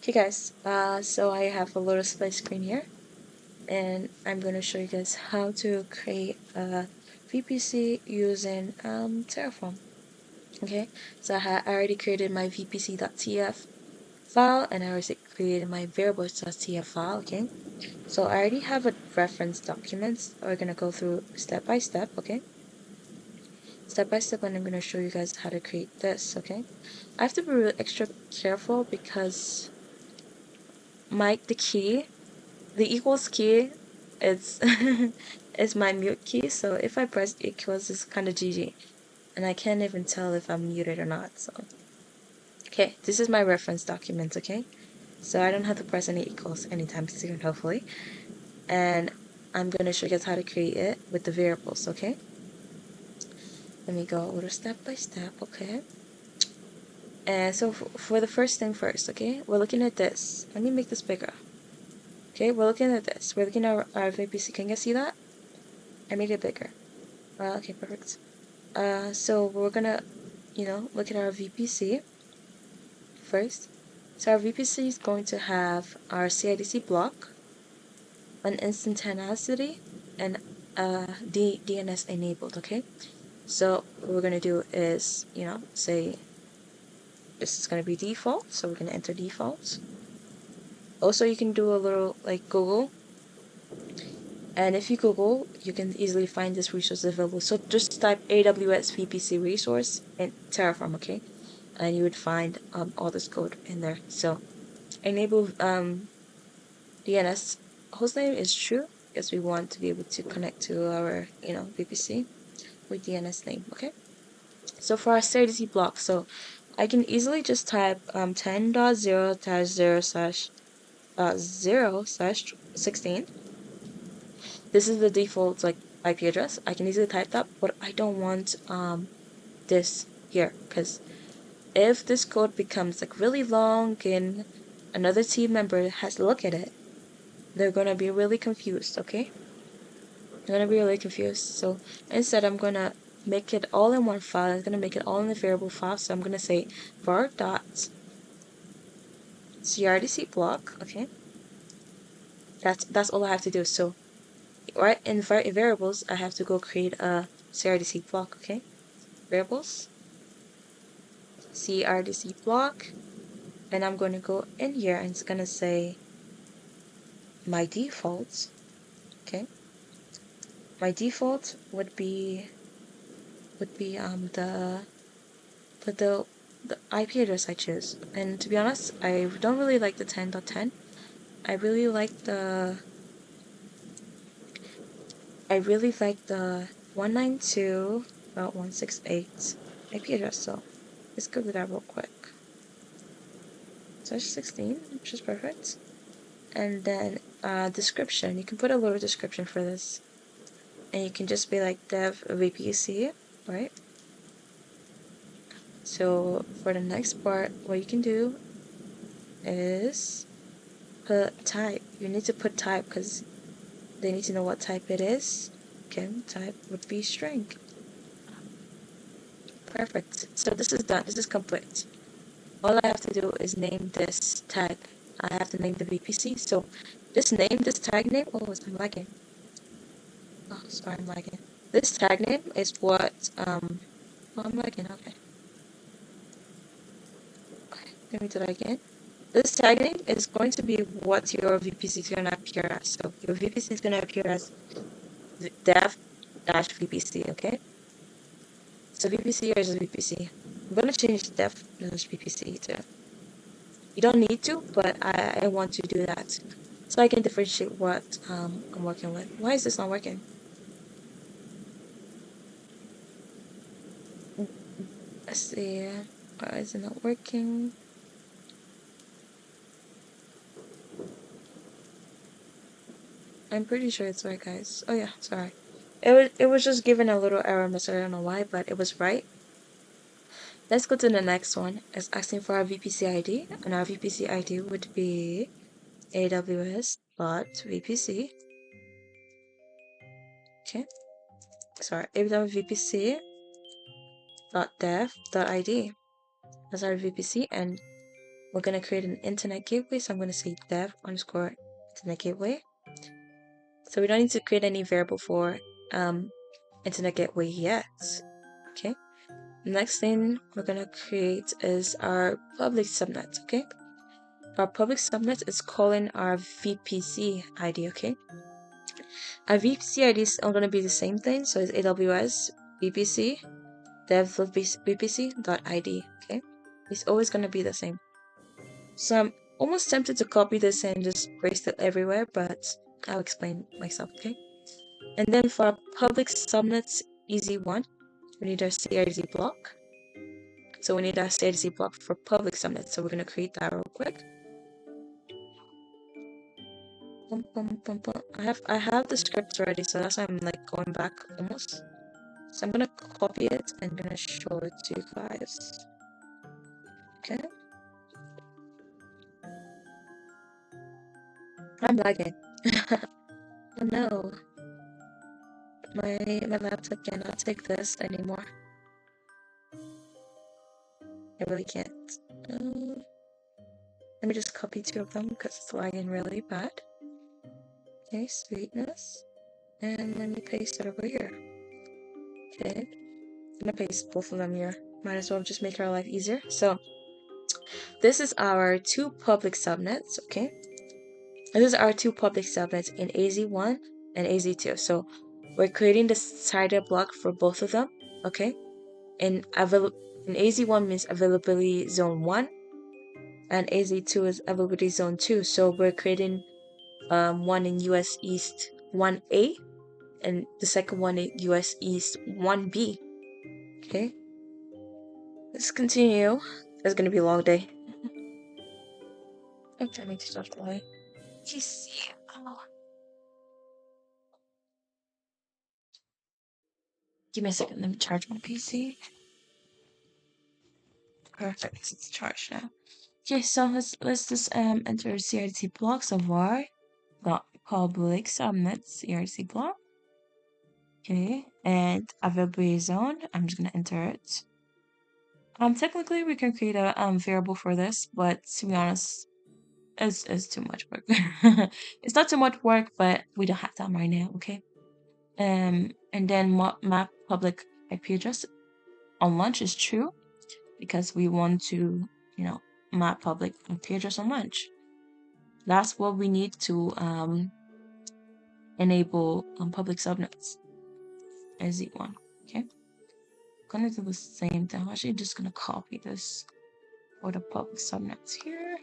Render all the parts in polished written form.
Okay guys, so I have a little split screen here and I'm going to show you guys how to create a VPC using Terraform. Okay, so I already created my vpc.tf file and I already created my variables.tf file. Okay, so I already have a reference documents. We're going to go through step by step. Okay, step by step, and I'm going to show you guys how to create this. Okay, I have to be really extra careful because the equals key, it's is my mute key, so if I press equals, it's kind of GG, and I can't even tell if I'm muted or not. So okay, this is my reference document. Okay, so I don't have to press any equals anytime soon, hopefully, and I'm gonna show you guys how to create it with the variables. Okay, let me go a little step by step. Okay, and so for the first thing first, okay, we're looking at this. Let me make this bigger. Okay, we're looking at this. We're looking at our VPC. Can you guys see that? I made it bigger. Okay, perfect. So we're gonna, look at our VPC first. So our VPC is going to have our CIDC block, an instantaneity, and DNS enabled. Okay. So what we're gonna do is, say this is gonna be default. So we're gonna enter default. Also, you can do a little like Google. And if you Google, you can easily find this resource available. So just type AWS VPC resource and Terraform, okay? And you would find all this code in there. So enable DNS hostname is true because we want to be able to connect to our VPC with DNS name. Okay. So for our CIDC block, so I can easily just type 10.0-0/0/16. This is the default like IP address. I can easily type that, but I don't want this here because if this code becomes like really long and another team member has to look at it, they're gonna be really confused. Okay, they're gonna be really confused. So instead, I'm gonna make it all in one file. I'm gonna make it all in the variable file. So I'm gonna say var dot crdc block. Okay, that's all I have to do. So right in variables, I have to go create a crdc block. Okay, variables crdc block, and I'm going to go in here and it's going to say my default. Okay, my default would be the IP address I choose. And to be honest, I don't really like the 10.10. I really like the 192.168 IP address. So let's go to that real quick. So it's 16, which is perfect. And then description. You can put a little description for this. And you can just be like dev VPC, right? So for the next part, what you can do is put type. You need to put type because they need to know what type it is. Okay, type would be string. Perfect. So this is done. This is complete. All I have to do is name this tag. I have to name the VPC. So this tag name. Oh, I'm lagging. Oh, sorry, I'm lagging. This tag name is what. Oh, I'm lagging. Okay. Let me do that again. This tag name is going to be what your VPC is going to appear as. So your VPC is going to appear as dev-VPC, okay? So VPC is VPC. I'm going to change dev-VPC to. You don't need to, but I want to do that. So I can differentiate what I'm working with. Why is this not working? Let's see. Why is it not working? I'm pretty sure it's right, guys. Oh yeah, sorry. It was just given a little error message. I don't know why, but it was right. Let's go to the next one. It's asking for our VPC ID, and our VPC ID would be AWS.VPC. Okay, sorry, AWS.VPC.dev.id. That's our VPC, and we're going to create an internet gateway. So I'm going to say dev underscore internet gateway. So we don't need to create any variable for internet gateway yet. Okay. Next thing we're going to create is our public subnet. Okay. Our public subnet is calling our VPC ID. Okay. Our VPC ID is all going to be the same thing. So it's AWS VPC dev VPC.id. Okay. It's always going to be the same. So I'm almost tempted to copy this and just paste it everywhere, but I'll explain myself, okay? And then for our public subnets, easy one, we need our CRZ block. So we need our CRZ block for public subnets. So we're going to create that real quick. I have the script already, so that's why I'm like going back almost. So I'm going to copy it and going to show it to you guys. Okay. I'm lagging. Oh no. My laptop cannot take this anymore. I really can't. Let me just copy two of them because it's lagging really bad. Okay, sweetness. And let me paste it over here. Okay. I'm gonna paste both of them here. Might as well just make our life easier. So this is our two public subnets, okay? And these are our two public subnets in AZ1 and AZ2. So we're creating the CIDR block for both of them, okay? And AZ1 means availability zone 1 and AZ2 is availability zone 2. So we're creating one in US East 1A and the second one in US East 1B. Okay. Let's continue. It's gonna be a long day. Okay, I need to start the light. PC. Oh. Give me a second, let me charge my PC. Perfect, it's charged now. Okay, so let's just enter CRT blocks of our public subnet CRT block. Okay, and availability zone. I'm just gonna enter it. Technically we can create a variable for this, but to be honest, it's too much work. It's not too much work, but we don't have time right now. Okay. And then map public IP address on launch is true because we want to, map public IP address on launch. That's what we need to enable public subnets as one. Okay. I'm gonna do the same thing. I'm actually just gonna copy this for the public subnets here.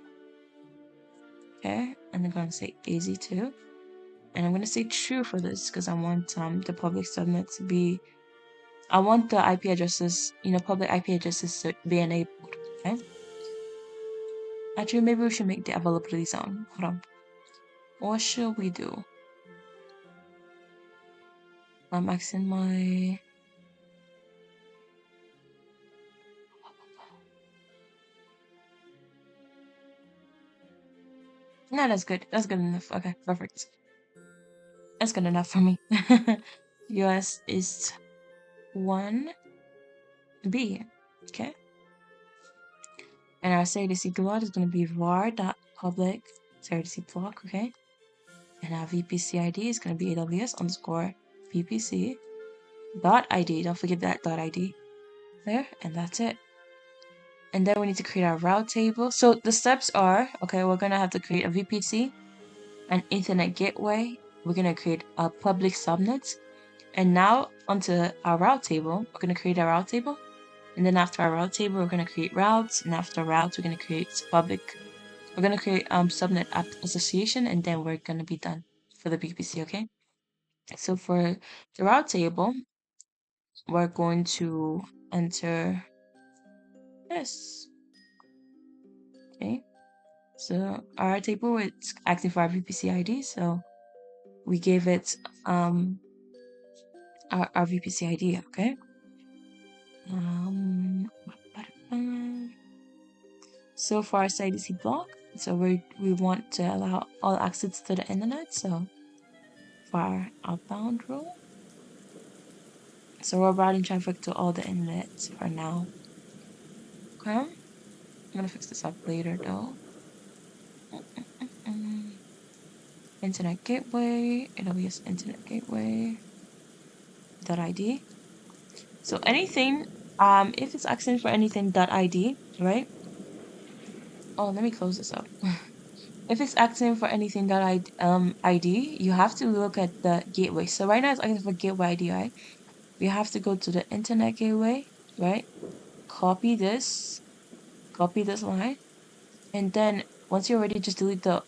Okay, and I'm gonna say AZ2. And I'm gonna say true for this because I want the public subnet to be, I want the IP addresses, public IP addresses to be enabled. Okay. Actually, maybe we should make the availability zone. Hold on. What should we do? I'm maxing my. No, that's good. That's good enough. Okay, perfect. That's good enough for me. US is 1B. Okay. And our CRDC block is going to be var.public CRDC block, okay? And our VPC ID is going to be AWS underscore VPC dot ID. Don't forget that dot ID there, and that's it. And then we need to create our route table. So the steps are, okay, we're going to have to create a VPC, an internet gateway. We're going to create a public subnet. And now onto our route table, we're going to create a route table. And then after our route table, we're going to create routes. And after routes, we're going to create public. We're going to create subnet app association. And then we're going to be done for the VPC, okay? So for the route table, we're going to enter this. Okay. So our table, it's acting for our VPC ID. So we gave it our VPC ID, okay? So for our CIDC block, so we want to allow all access to the internet. So for our outbound rule, so we're routing traffic to all the internet for now. Okay. gonna fix this up later though. Internet gateway, AWS Internet Gateway, .id. So anything, if it's asking for anything .id, right? Oh, let me close this up. If it's asking for anything .id, you have to look at the gateway. So right now it's asking for gateway ID, right? We have to go to the internet gateway, right? Copy this line, and then once you're ready, just delete the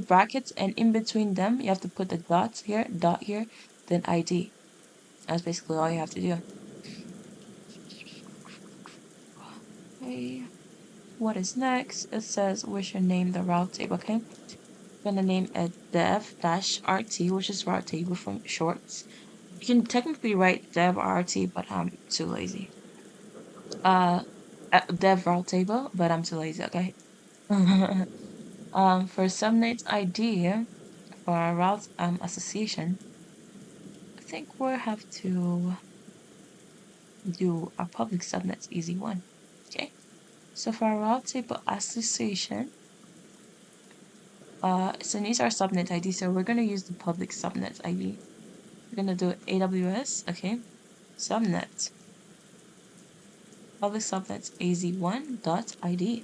brackets, and in between them you have to put the dots here, dot here, then ID. That's basically all you have to do. Okay, what is next? It says we should name the route table. Okay, I'm gonna name it dev-rt, which is route table from shorts. You can technically write dev-rt, but I'm too lazy. Dev route table, but I'm too lazy. Okay. For subnet ID for our route association, I think we'll have to do our public subnets easy one. Okay. So for our route table association, so these are subnet ID. So we're gonna use the public subnet ID. We're gonna do AWS. Okay. Subnet. Public subnets az1.id.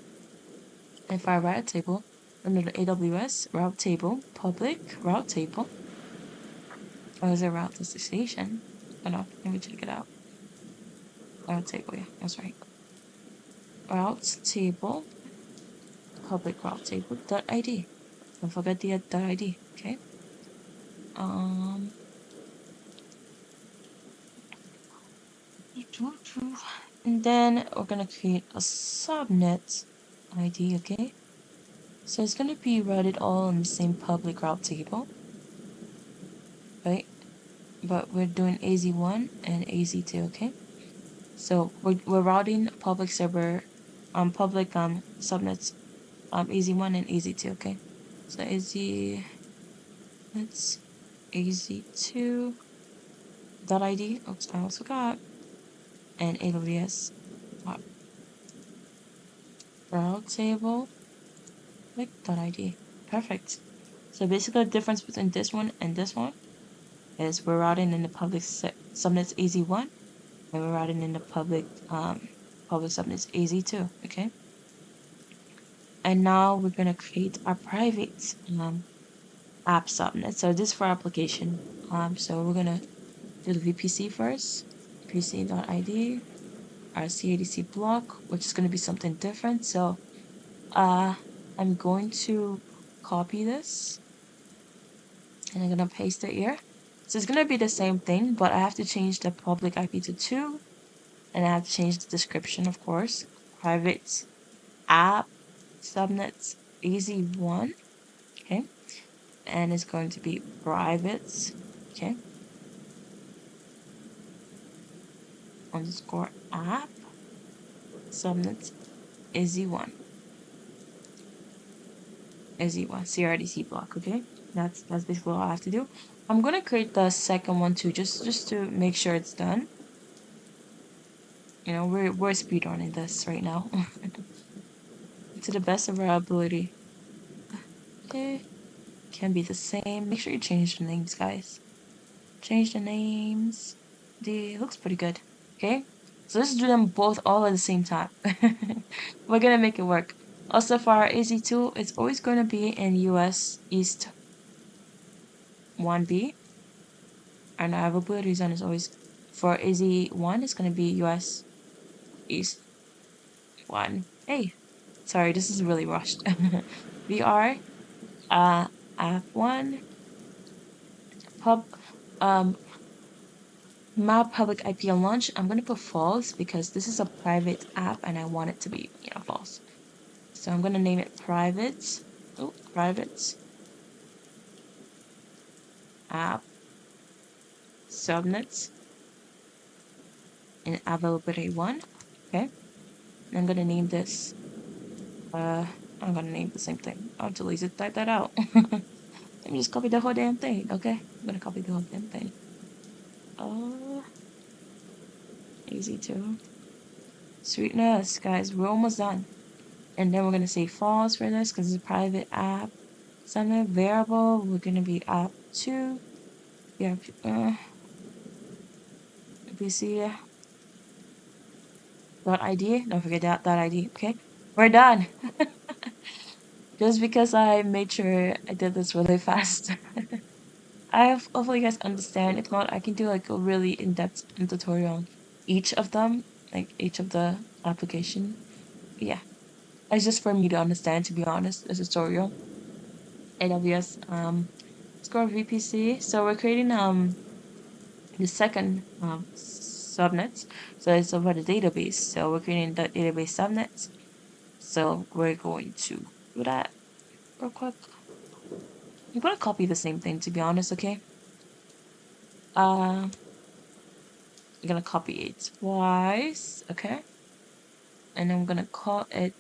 And for our route table, under the AWS route table, public route table. Oh, is it route association? Oh no, let me check it out. Route table, yeah, that's right. Route table, public route table .id. Don't forget the .id, okay? And then we're gonna create a subnet ID, okay? So it's gonna be routed all in the same public route table, right? But we're doing AZ1 and AZ2, okay? So we're routing public server, public subnets, AZ1 and AZ2, okay? So that's AZ2 .id. Oops, I also got, and AWS route table like .id. Perfect. So basically the difference between this one and this one is we're routing in the public subnets AZ1, and we're routing in the public subnets AZ2, okay? And now we're gonna create our private app subnet. So this is for application. So we're gonna do the VPC first, vpc.id, our CADC block, which is gonna be something different. So I'm going to copy this and I'm gonna paste it here. So it's gonna be the same thing, but I have to change the public IP to 2, and I have to change the description, of course. Private app subnets AZ1, okay? And it's going to be private, okay? Underscore app subnets AZ1. AZ1 CRDC block, okay? That's basically all I have to do. I'm gonna create the second one too, just to make sure it's done. You know, we're speedrunning this right now. To the best of our ability. Okay. Can be the same. Make sure you change the names, guys. Change the names. It looks pretty good. Okay. So let's do them both all at the same time. We're gonna make it work. Also for our AZ2, it's always gonna be in US East 1B. And our availability zone is always for AZ1, it's gonna be US East 1. Hey, sorry, this is really rushed. VR F1 pub map public IP on launch. I'm gonna put false because this is a private app and I want it to be false. So I'm gonna name it private. Oh, private app subnets in availability 1. Okay. And I'm gonna name this I'm gonna name the same thing. I'll too lazy to type that out. Let me just copy the whole damn thing, okay? I'm gonna copy the whole damn thing. Easy too. Sweetness, guys, we're almost done. And then we're going to say false for this because it's a private app. Subnet variable, we're going to be app2. Yeah, VPC dot ID. Don't forget that dot ID. Okay, we're done. Just because I made sure I did this really fast. Hopefully you guys understand. If not, I can do like a really in-depth tutorial on each of them, like each of the application. But yeah, it's just for me to understand, to be honest, this tutorial. AWS score VPC. So we're creating the second subnet. So it's over the database. So we're creating the database subnet. So we're going to do that real quick. I'm gonna copy the same thing, to be honest, okay? I'm gonna copy it twice, okay? And I'm gonna call it.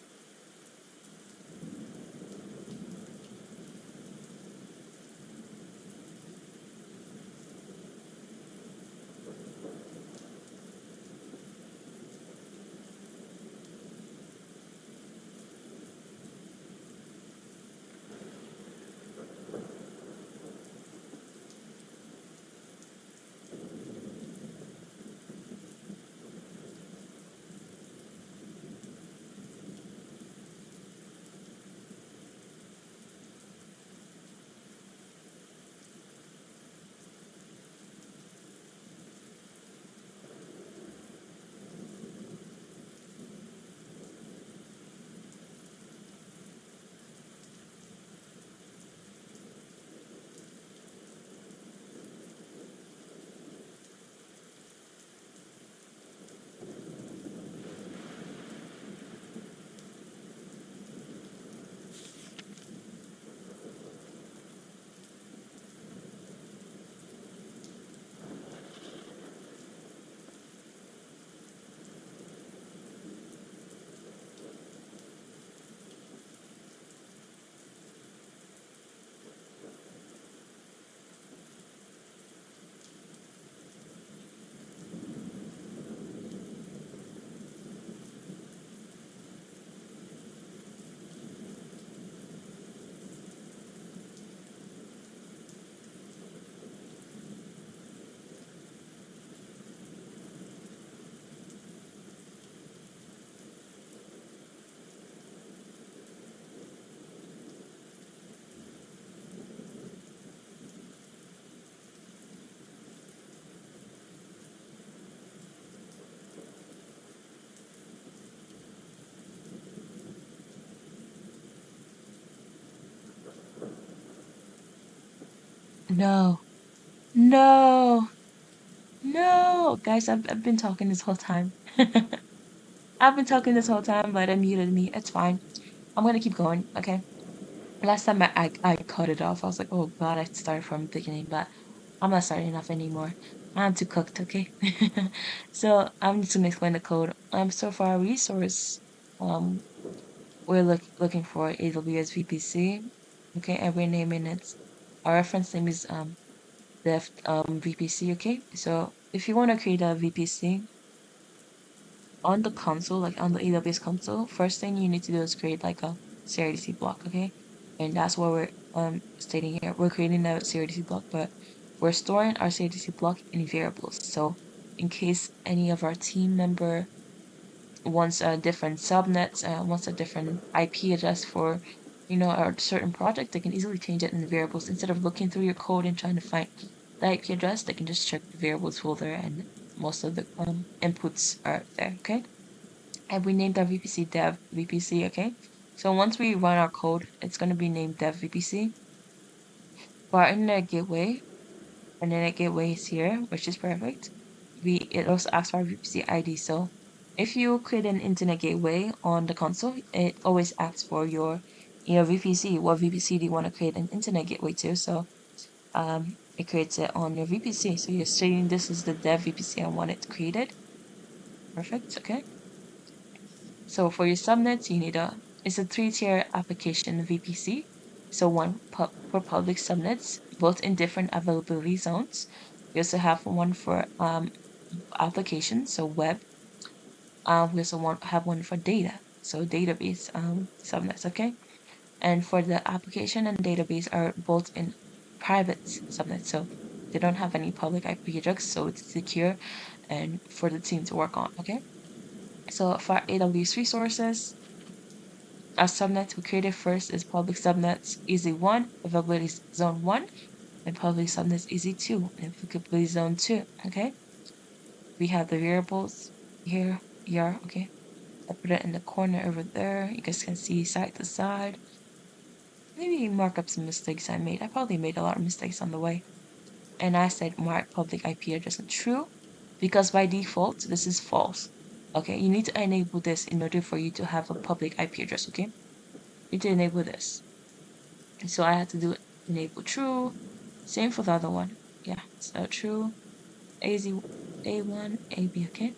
No, no, no, guys, I've been talking this whole time. I've been talking this whole time, but it muted me. It's fine. I'm gonna keep going, okay? Last time I cut it off, I was like, oh god, I started from the beginning, but I'm not starting off anymore. I'm too cooked, okay? So I'm just gonna explain the code. So for our resource, um, we're looking for AWS VPC, okay, and we're naming it. Our reference name is dev VPC, okay? So if you want to create a VPC on the console, like on the AWS console, first thing you need to do is create like a CRDC block, okay? And that's what we're stating here. We're creating a CRDC block, but we're storing our CRDC block in variables. So in case any of our team member wants a different subnet, wants a different IP address for, a certain project, they can easily change it in variables. Instead of looking through your code and trying to find the IP address, they can just check the variables folder and most of the inputs are there, okay? And we named our VPC dev VPC, okay? So once we run our code, it's going to be named dev VPC. For our internet gateway is here, which is perfect. It also asks for our VPC ID. So if you create an internet gateway on the console, it always asks for your, VPC. What VPC do you want to create an internet gateway to? So it creates it on your VPC. So you're stating this is the dev VPC I want it created. Perfect. Okay. So for your subnets, it's a 3-tier application VPC. So one for public subnets, both in different availability zones. We also have one for applications, so web. We also have one for data. so database subnets, okay? And for the application and database are both in private subnets, so they don't have any public IP address, so it's secure and for the team to work on, okay? So for AWS resources, our subnets we created first is public subnets easy 1, availability zone 1, and public subnets easy 2, and applicability zone 2, okay? We have the variables here, okay? I put it in the corner over there. You guys can see side to side. Maybe mark up some mistakes I made. I probably made a lot of mistakes on the way. And I said mark public IP address true because by default, this is false. Okay, you need to enable this in order for you to have a public IP address, okay? You need to enable this. And so I had to do enable true. Same for the other one. Yeah, so true. AZ, A1, AB, okay?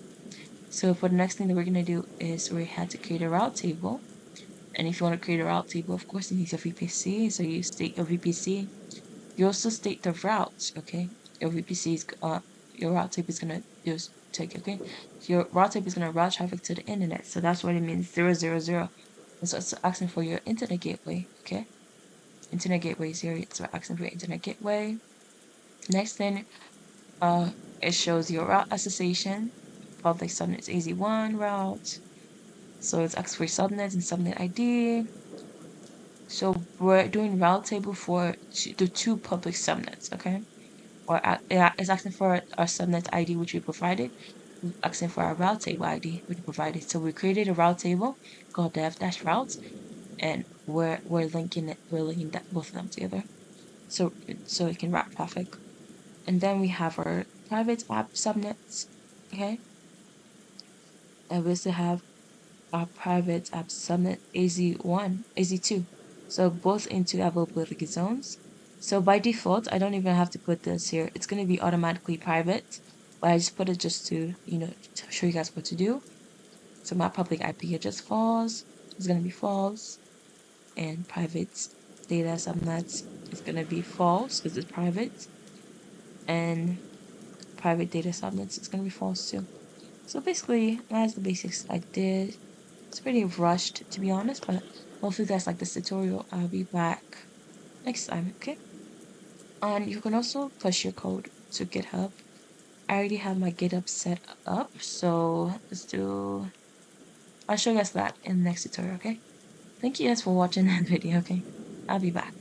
So for the next thing that we're gonna do is we had to create a route table. And if you want to create a route table, of course, you need your VPC. So you state your VPC. You also state the routes, okay? Your VPC is, your route table is gonna just take, okay? Your route table is gonna route traffic to the internet. So that's what it means, 000. And so it's asking for your internet gateway, okay? Internet gateway is here. It's asking for your internet gateway. Next thing, it shows your route association. Public subnet is easy 1 route. So it's asking for subnets and subnet ID. So we're doing route table for the 2 public subnets, okay? Or it's asking for our subnet ID, which we provided. We're asking for our route table ID, which we provided. So we created a route table called dev-routes, and we're linking it. We're linking both of them together, so it can route traffic. And then we have our private app subnets, okay? And we also have our private app subnet AZ1, AZ2. So both into availability zones. So by default, I don't even have to put this here. It's going to be automatically private, but I just put it just to, to show you guys what to do. So my public IP address false is going to be false, and private data subnets is going to be false because it's private, and private data subnets is going to be false too. So basically, that's the basics I did. It's pretty rushed, to be honest, but hopefully you guys like this tutorial. I'll be back next time, okay? And you can also push your code to GitHub. I already have my GitHub set up, so I'll show you guys that in the next tutorial, okay? Thank you guys for watching that video, okay? I'll be back.